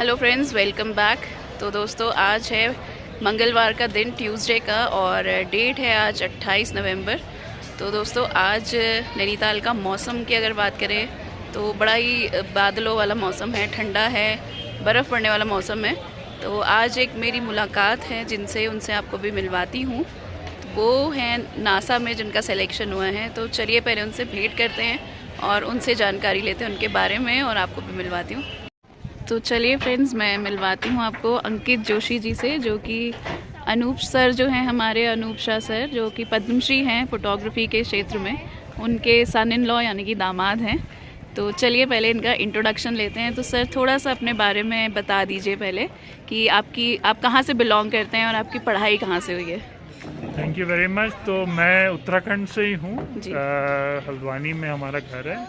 Hello friends, welcome back. तो दोस्तों, आज है मंगलवार का दिन, ट्यूसडे का, और डेट है आज 28 नवंबर। तो दोस्तों, आज नैनीताल का मौसम की अगर बात करें तो बड़ा ही बादलों वाला मौसम है, ठंडा है, बर्फ़ पड़ने वाला मौसम है। तो आज एक मेरी मुलाकात है उनसे आपको भी मिलवाती हूँ। वो हैं नासा में जिनका सिलेक्शन हुआ है। तो चलिए पहले उनसे भेंट करते हैं और उनसे जानकारी लेते हैं उनके बारे में, और आपको भी मिलवाती हूँ। तो चलिए फ्रेंड्स, मैं मिलवाती हूँ आपको अंकित जोशी जी से, जो कि अनूप सर जो हैं, हमारे अनूप शाह सर, जो कि पद्मश्री हैं फोटोग्राफी के क्षेत्र में, उनके सन इन लॉ यानी कि दामाद हैं। तो चलिए पहले इनका इंट्रोडक्शन लेते हैं। तो सर, थोड़ा सा अपने बारे में बता दीजिए पहले कि आप कहाँ से बिलोंग करते हैं और आपकी पढ़ाई कहाँ से हुई है। Thank you very much. तो मैं उत्तराखंड से ही हूँ, हल्द्वानी में हमारा घर है,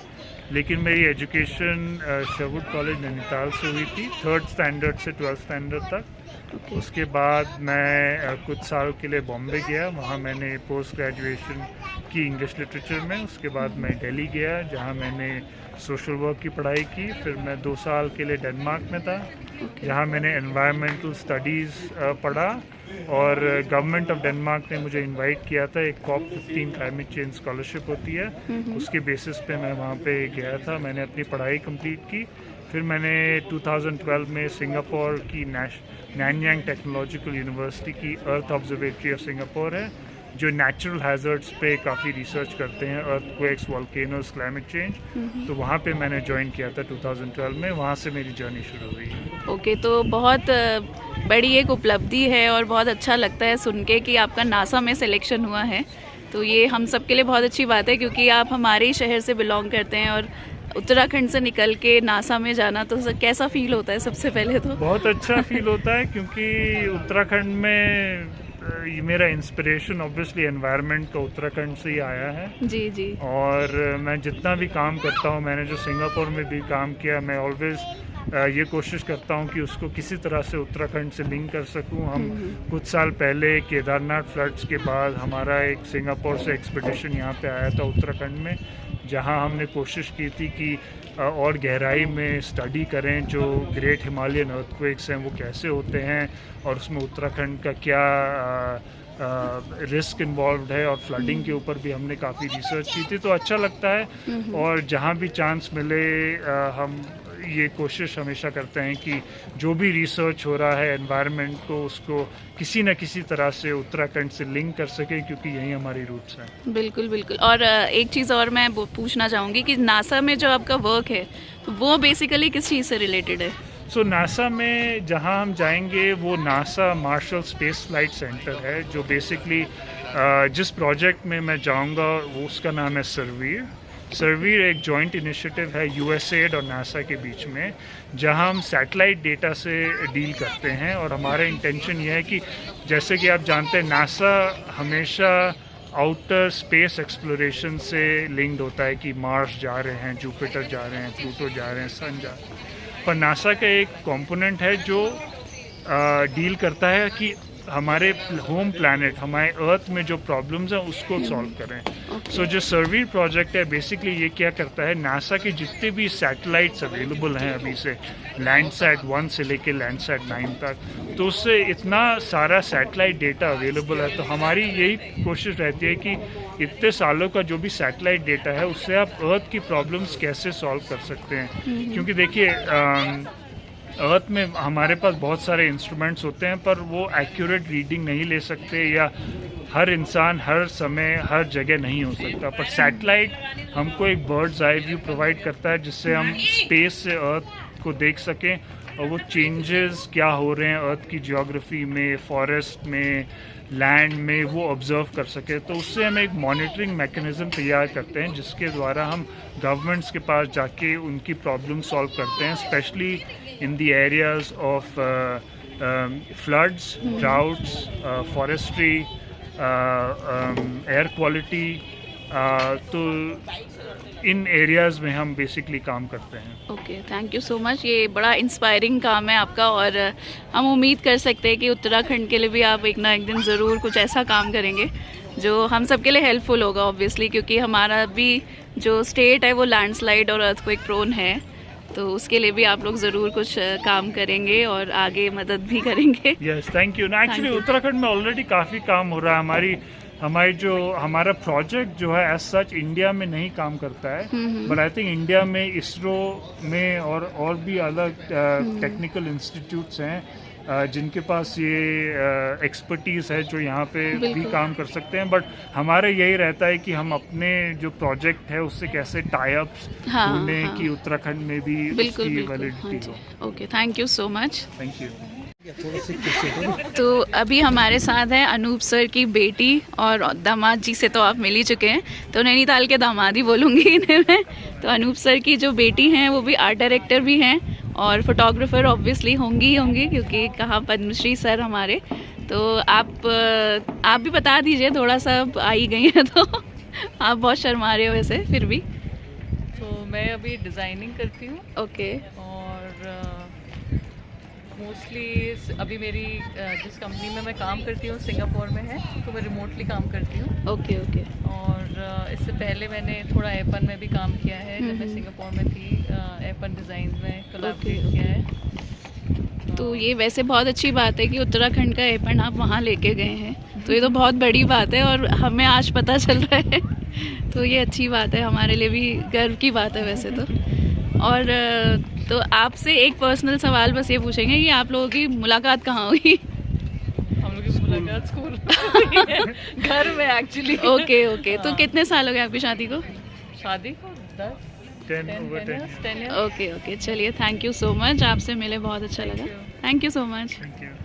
लेकिन मेरी एजुकेशन शहवुड कॉलेज नैनीताल से हुई थी, 3rd स्टैंडर्ड से 12th स्टैंडर्ड तक। उसके बाद मैं कुछ साल के लिए बॉम्बे गया, वहाँ मैंने पोस्ट ग्रेजुएशन की इंग्लिश लिटरेचर में। उसके बाद मैं दिल्ली गया, जहाँ मैंने सोशल वर्क की पढ़ाई की। फिर मैं 2 साल के लिए डेनमार्क में था, जहाँ मैंने एनवायरमेंटल स्टडीज़ पढ़ा, और गवर्नमेंट ऑफ डेनमार्क ने मुझे इनवाइट किया था। एक COP15 क्लाइमेट चेंज स्कॉलरशिप होती है, उसके बेसिस पे मैं वहाँ पे गया था। मैंने अपनी पढ़ाई कंप्लीट की। फिर मैंने 2012 में सिंगापुर की नैनयांग टेक्नोलॉजिकल यूनिवर्सिटी की अर्थ ऑब्जर्वेटरी ऑफ सिंगापुर है, जो नेचुरल हैज़र्ड्स पे काफ़ी रिसर्च करते हैं, अर्थक्वेक्स, वोल्केनोस, क्लाइमेट चेंज। तो वहाँ पे मैंने ज्वाइन किया था 2012 में। वहाँ से मेरी जर्नी शुरू हुई। ओके, तो बहुत बड़ी एक उपलब्धि है और बहुत अच्छा लगता है सुन के कि आपका नासा में सिलेक्शन हुआ है। तो ये हम सब के लिए बहुत अच्छी बात है, क्योंकि आप हमारे ही शहर से बिलोंग करते हैं, और उत्तराखंड से निकल के नासा में जाना, तो कैसा फील होता है? सबसे पहले तो बहुत अच्छा फील होता है, क्योंकि उत्तराखंड में मेरा इंस्पिरेशन ऑब्वियसली एनवायरनमेंट का उत्तराखंड से ही आया है। जी जी। और मैं जितना भी काम करता हूँ, मैंने जो सिंगापुर में भी काम किया, मैं ऑलवेज़ ये कोशिश करता हूँ कि उसको किसी तरह से उत्तराखंड से लिंक कर सकूँ। हम कुछ साल पहले केदारनाथ फ्लड्स के बाद हमारा एक सिंगापुर से एक्सपीडिशन यहाँ पे आया था उत्तराखंड में, जहाँ हमने कोशिश की थी कि और गहराई में स्टडी करें जो ग्रेट हिमालयन अर्थक्वेक्स हैं वो कैसे होते हैं, और उसमें उत्तराखंड का क्या रिस्क इन्वॉल्व है, और फ्लडिंग के ऊपर भी हमने काफ़ी रिसर्च की थी। तो अच्छा लगता है, और जहाँ भी चांस मिले हम ये कोशिश हमेशा करते हैं कि जो भी रिसर्च हो रहा है एनवायरनमेंट को, उसको किसी न किसी तरह से उत्तराखंड से लिंक कर सके, क्योंकि यही हमारी रूट्स हैं। बिल्कुल बिल्कुल। और एक चीज़ और मैं पूछना चाहूँगी कि नासा में जो आपका वर्क है, तो वो बेसिकली किस चीज़ से रिलेटेड है? सो नासा में जहाँ हम जाएंगे वो NASA Marshall Space Flight Center है, जो बेसिकली जिस प्रोजेक्ट में मैं जाऊँगा वो उसका नाम है सर्वीर एक जॉइंट इनिशिएटिव है USAID और नासा के बीच में, जहां हम सैटेलाइट डेटा से डील करते हैं। और हमारा इंटेंशन ये है कि जैसे कि आप जानते हैं, नासा हमेशा आउटर स्पेस एक्सप्लोरेशन से लिंक्ड होता है कि मार्स जा रहे हैं, जुपिटर जा रहे हैं, प्लूटो जा रहे हैं, सन जा रहे हैं। पर नासा का एक कंपोनेंट है जो डील करता है कि हमारे होम प्लैनेट, हमारे अर्थ में जो प्रॉब्लम्स हैं उसको सॉल्व करें। सो जो सर्वीर प्रोजेक्ट है बेसिकली ये क्या करता है, नासा के जितने भी सैटेलाइट्स अवेलेबल हैं अभी से, लैंडसैट 1 से लेके लैंडसैट 9 तक, तो उससे इतना सारा सैटेलाइट डेटा अवेलेबल है। तो हमारी यही कोशिश रहती है कि इतने सालों का जो भी सैटेलाइट डेटा है उससे आप अर्थ की प्रॉब्लम्स कैसे सॉल्व कर सकते हैं। क्योंकि देखिए, अर्थ में हमारे पास बहुत सारे इंस्ट्रूमेंट्स होते हैं, पर वो एक्यूरेट रीडिंग नहीं ले सकते, या हर इंसान हर समय हर जगह नहीं हो सकता। पर सैटेलाइट हमको एक बर्ड्स आई व्यू प्रोवाइड करता है, जिससे हम स्पेस से अर्थ को देख सकें, और वो चेंजेस क्या हो रहे हैं अर्थ की जियोग्राफी में, फॉरेस्ट में, लैंड में, वो ऑब्जर्व कर सके। तो उससे हम एक मॉनिटरिंग मैकेनिज़्म तैयार करते हैं, जिसके द्वारा हम गवर्नमेंट्स के पास जाके उनकी प्रॉब्लम सॉल्व करते हैं, specially in the areas of floods, droughts, forestry, air quality. तो इन एरियाज़ में हम बेसिकली काम करते हैं। Okay, thank you so much. ये बड़ा इंस्पायरिंग काम है आपका, और हम उम्मीद कर सकते हैं कि उत्तराखंड के लिए भी आप एक ना एक दिन ज़रूर कुछ ऐसा काम करेंगे जो हम सब के लिए हेल्पफुल होगा, ऑब्वियसली, क्योंकि हमारा भी जो स्टेट है वो लैंडस्लाइड और अर्थक्वेक प्रोन है। तो उसके लिए भी आप लोग ज़रूर कुछ काम करेंगे और आगे मदद भी करेंगे। Yes, thank you. ना एक्चुअली you. उत्तराखंड में ऑलरेडी काफ़ी काम हो रहा है। हमारा प्रोजेक्ट जो है एज सच इंडिया में नहीं काम करता है, बट आई थिंक इंडिया में इसरो में और भी अलग टेक्निकल इंस्टीट्यूट्स हैं जिनके पास ये एक्सपर्टीज है जो यहाँ पे भी काम कर सकते हैं। बट हमारा यही रहता है कि हम अपने जो प्रोजेक्ट है उससे कैसे टाई अप्स ढूंढें कि उत्तराखंड में भी उसकी वैलिडिटी हो। Okay, thank you so much. Thank you. तो अभी हमारे साथ है अनूप सर की बेटी और दामाद जी से तो आप मिल ही चुके हैं, तो नैनीताल के दामाद ही बोलूँगी इन्हें मैं। तो अनूप सर की जो बेटी हैं वो भी आर्ट डायरेक्टर भी हैं और फोटोग्राफर ऑब्वियसली होंगी ही होंगी, क्योंकि कहाँ पद्मश्री सर हमारे। तो आप भी बता दीजिए थोड़ा सा, आ ही गई हैं तो आप बहुत शर्मा रहे हो वैसे फिर भी। तो मैं अभी डिज़ाइनिंग करती हूँ ओके। और मोस्टली अभी मेरी जिस कंपनी में मैं काम करती हूँ सिंगापुर में है, तो मैं रिमोटली काम करती हूँ। Okay okay. और इससे पहले मैंने थोड़ा एपन में भी काम किया है जब मैं सिंगापुर में थी, एपन डिज़ाइन में कोलैबोरेट किया है। तो ये वैसे बहुत अच्छी बात है कि उत्तराखंड का एपन आप वहाँ लेके गए हैं, तो ये तो बहुत बड़ी बात है और हमें आज पता चल रहा है तो ये अच्छी बात है, हमारे लिए भी गर्व की बात है वैसे तो। और तो आपसे एक पर्सनल सवाल बस ये पूछेंगे कि आप लोगों की मुलाकात कहाँ हुई? हम लोग की मुलाकात स्कूल में घर में एक्चुअली। Okay okay. तो कितने साल हो गए आपकी शादी को? शादी को 10 years। ओके ओके, चलिए थैंक यू सो मच, आपसे मिले बहुत अच्छा लगा। Thank you so much.